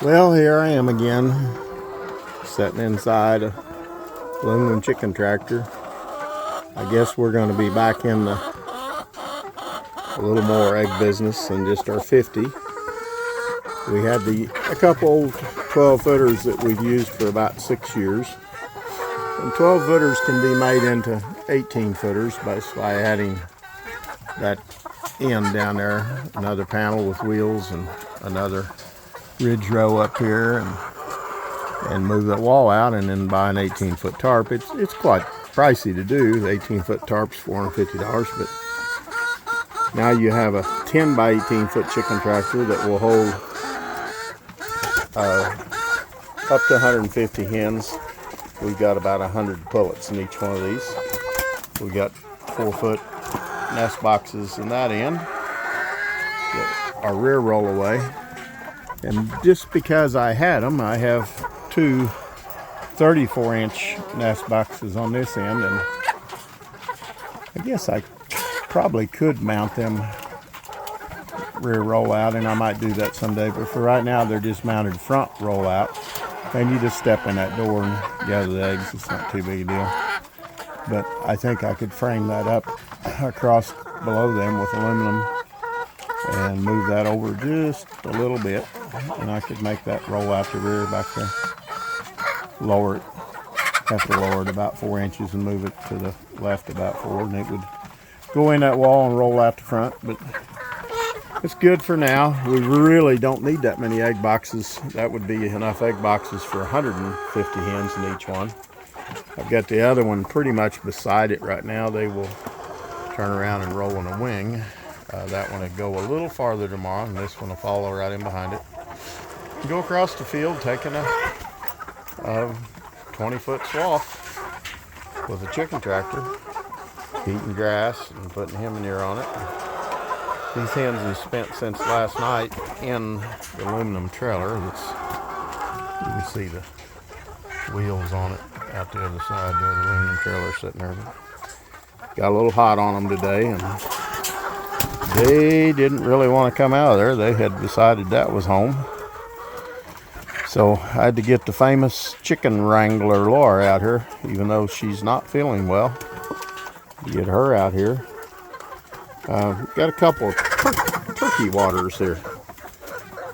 Well, here I am again, sitting inside a aluminum chicken tractor. I guess we're going to be back in a little more egg business than just our 50. We had a couple old 12 footers that we've used for about 6 years. And 12 footers can be made into 18 footers by adding that end down there, another panel with wheels and another ridge row up here, and move that wall out, and then buy an 18-foot tarp. It's quite pricey to do. The 18-foot tarp's $450, but now you have a 10 by 18 foot chicken tractor that will hold up to 150 hens. We've got about 100 pullets in each one of these. We've got 4-foot nest boxes in that end, our rear rollaway. And just because I had them, I have two 34-inch nest boxes on this end, and I guess I probably could mount them rear rollout, and I might do that someday, but for right now they're just mounted front rollout, and you just step in that door and gather the eggs. It's not too big a deal, but I think I could frame that up across below them with aluminum and move that over just a little bit, and I could make that roll out the rear back there. Lower it, have to lower it about 4 inches and move it to the left about 4, and it would go in that wall and roll out the front. But it's good for now. We really don't need that many egg boxes. That would be enough egg boxes for 150 hens in each one. I've got the other one pretty much beside it right now. They will turn around and roll in a wing. That one will go a little farther tomorrow, and this one will follow right in behind it. Go across the field taking a 20-foot swath with a chicken tractor, eating grass and putting hem manure on it. These hens have spent since last night in the aluminum trailer. You can see the wheels on it out the other side there, the aluminum trailer sitting there. Got a little hot on them today, and they didn't really want to come out of there. They had decided that was home. So I had to get the famous chicken wrangler Laura out here, even though she's not feeling well. Get her out here. Got a couple of turkey waters here.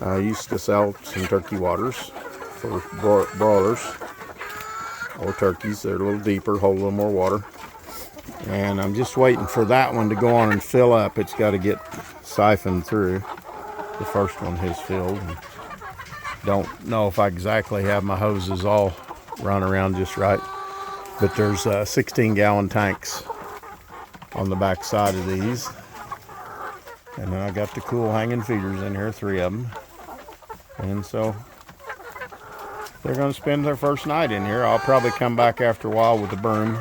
I used to sell some turkey waters for broilers or turkeys. They're a little deeper, hold a little more water. And I'm just waiting for that one to go on and fill up. It's got to get siphoned through. The first one has filled. Don't know if I exactly have my hoses all run around just right, but there's 16-gallon tanks on the back side of these, and then I got the cool hanging feeders in here, 3 of them, and so they're going to spend their first night in here. I'll probably come back after a while with the broom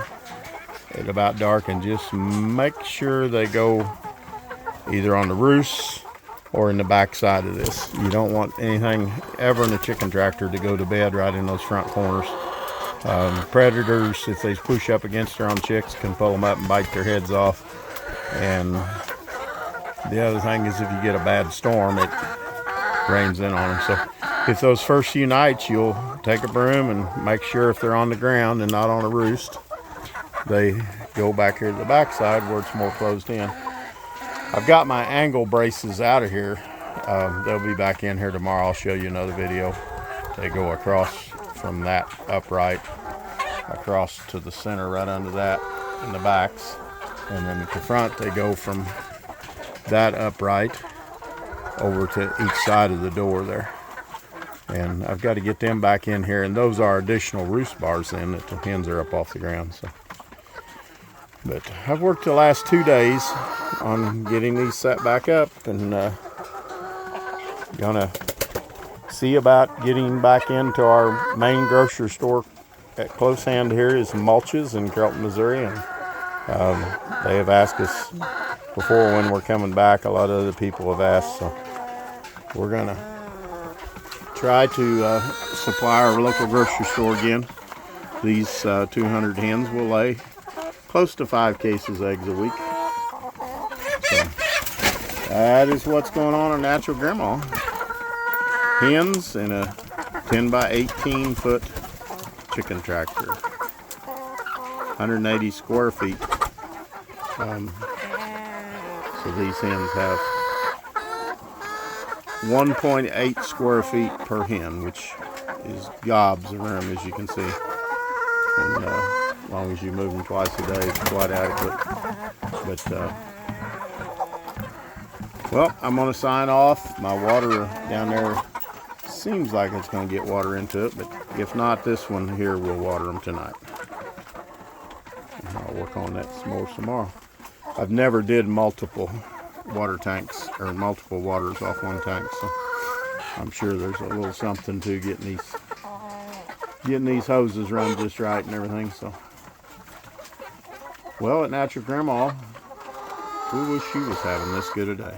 at about dark and just make sure they go either on the roost or in the back side of this. You don't want anything ever in a chicken tractor to go to bed right in those front corners. Predators, if they push up against their own chicks, can pull them up and bite their heads off. And the other thing is, if you get a bad storm, it rains in on them. So if those first few nights you'll take a broom and make sure if they're on the ground and not on a roost, they go back here to the back side where it's more closed in. I've got my angle braces out of here. They'll be back in here tomorrow. I'll show you another video. They go across from that upright across to the center right under that in the backs, and then at the front they go from that upright over to each side of the door there. And I've got to get them back in here, and those are additional roost bars then that the hens are up off the ground. So, but I've worked the last 2 days on getting these set back up, and gonna see about getting back into our main grocery store at close hand. Here is Mulches in Carrollton, Missouri, and they have asked us before when we're coming back. A lot of other people have asked, so we're gonna try to supply our local grocery store again. These 200 hens will lay close to 5 cases of eggs a week. So that is what's going on in Natural Grandma. hens in a 10 by 18 foot chicken tractor. 180 square feet. So these hens have 1.8 square feet per hen, which is gobs of room, as you can see. And as long as you move them twice a day, it's quite adequate. But well, I'm going to sign off. My water down there seems like it's going to get water into it, but if not, this one here will water them tonight. And I'll work on that some more tomorrow. I've never did multiple water tanks or multiple waters off one tank, so I'm sure there's a little something to getting these hoses run just right and everything. So, well, at Natural Grandma, we wish she was having this good a day.